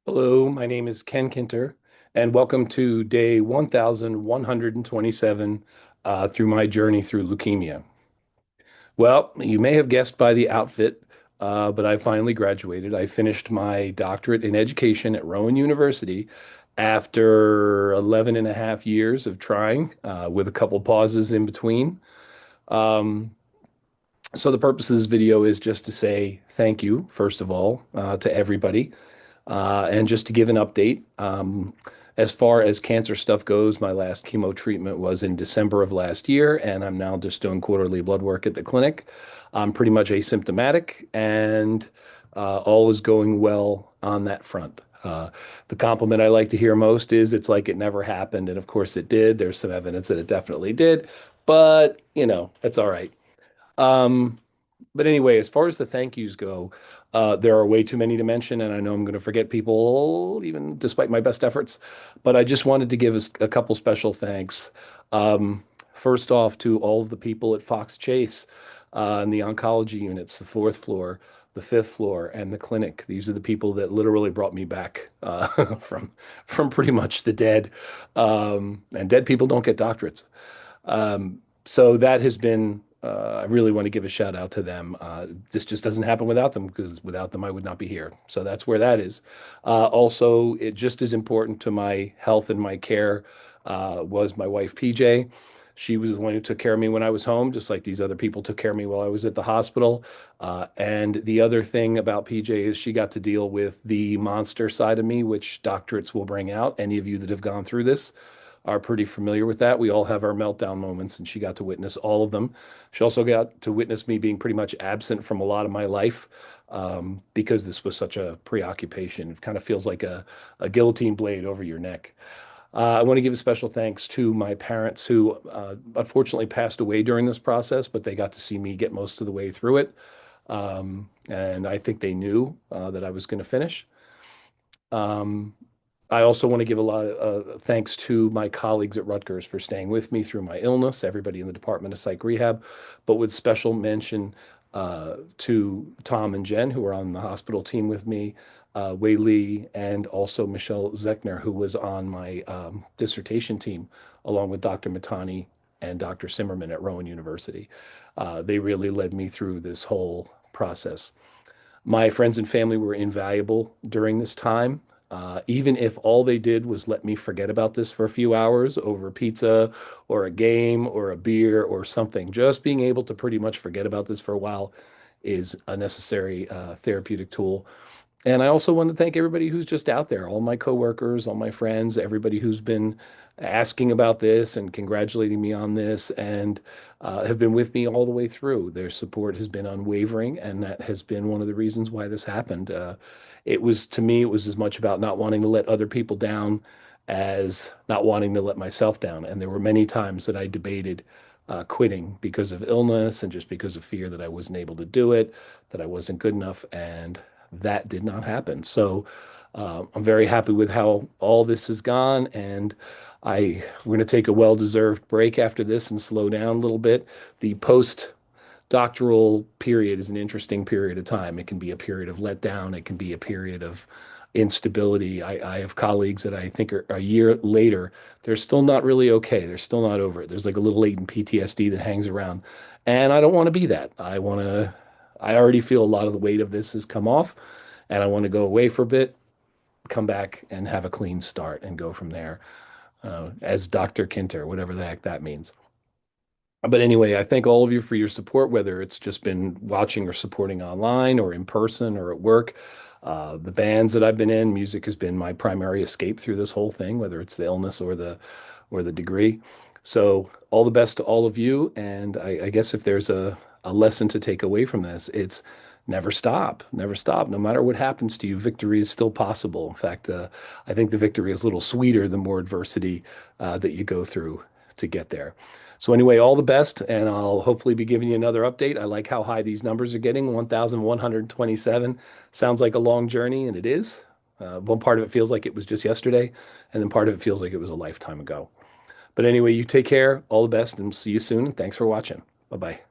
Hello, my name is Ken Kinter, and welcome to day 1127 through my journey through leukemia. Well, you may have guessed by the outfit, but I finally graduated. I finished my doctorate in education at Rowan University after 11 and a half years of trying, with a couple pauses in between. Um, so the purpose of this video is just to say thank you, first of all, to everybody. And just to give an update, as far as cancer stuff goes, my last chemo treatment was in December of last year, and I'm now just doing quarterly blood work at the clinic. I'm pretty much asymptomatic, and all is going well on that front. The compliment I like to hear most is it's like it never happened. And of course it did. There's some evidence that it definitely did, but it's all right. Um, but anyway, as far as the thank yous go, there are way too many to mention, and I know I'm going to forget people, even despite my best efforts. But I just wanted to give us a couple special thanks. Um, First off, to all of the people at Fox Chase in the oncology units, the fourth floor, the fifth floor, and the clinic. These are the people that literally brought me back from pretty much the dead. And dead people don't get doctorates. So that has been, I really want to give a shout out to them. This just doesn't happen without them because without them, I would not be here. So that's where that is. Also, it just as important to my health and my care was my wife, PJ. She was the one who took care of me when I was home, just like these other people took care of me while I was at the hospital. And the other thing about PJ is she got to deal with the monster side of me, which doctorates will bring out. Any of you that have gone through this are pretty familiar with that. We all have our meltdown moments, and she got to witness all of them. She also got to witness me being pretty much absent from a lot of my life because this was such a preoccupation. It kind of feels like a guillotine blade over your neck. I want to give a special thanks to my parents who unfortunately passed away during this process, but they got to see me get most of the way through it. And I think they knew that I was going to finish. Um, I also want to give a lot of thanks to my colleagues at Rutgers for staying with me through my illness, everybody in the Department of Psych Rehab, but with special mention to Tom and Jen, who are on the hospital team with me, Wei Lee, and also Michelle Zechner, who was on my dissertation team, along with Dr. Matani and Dr. Simmerman at Rowan University. They really led me through this whole process. My friends and family were invaluable during this time. Even if all they did was let me forget about this for a few hours over pizza or a game or a beer or something, just being able to pretty much forget about this for a while is a necessary therapeutic tool. And I also want to thank everybody who's just out there, all my coworkers, all my friends, everybody who's been asking about this and congratulating me on this and have been with me all the way through. Their support has been unwavering, and that has been one of the reasons why this happened. It was, to me, it was as much about not wanting to let other people down as not wanting to let myself down. And there were many times that I debated quitting because of illness and just because of fear that I wasn't able to do it, that I wasn't good enough. And that did not happen. So I'm very happy with how all this has gone, and we're going to take a well-deserved break after this and slow down a little bit. The post-doctoral period is an interesting period of time. It can be a period of letdown. It can be a period of instability. I have colleagues that I think are a year later, they're still not really okay. They're still not over it. There's like a little latent PTSD that hangs around. And I don't want to be that. I already feel a lot of the weight of this has come off, and I want to go away for a bit, come back and have a clean start and go from there as Dr. Kinter, whatever the heck that means. But anyway, I thank all of you for your support, whether it's just been watching or supporting online or in person or at work. The bands that I've been in, music has been my primary escape through this whole thing, whether it's the illness or the degree. So all the best to all of you. And I guess if there's a lesson to take away from this, it's never stop, never stop. No matter what happens to you, victory is still possible. In fact, I think the victory is a little sweeter the more adversity that you go through to get there. So anyway, all the best, and I'll hopefully be giving you another update. I like how high these numbers are getting. 1,127 sounds like a long journey, and it is. One part of it feels like it was just yesterday, and then part of it feels like it was a lifetime ago. But anyway, you take care, all the best, and see you soon. And thanks for watching. Bye bye.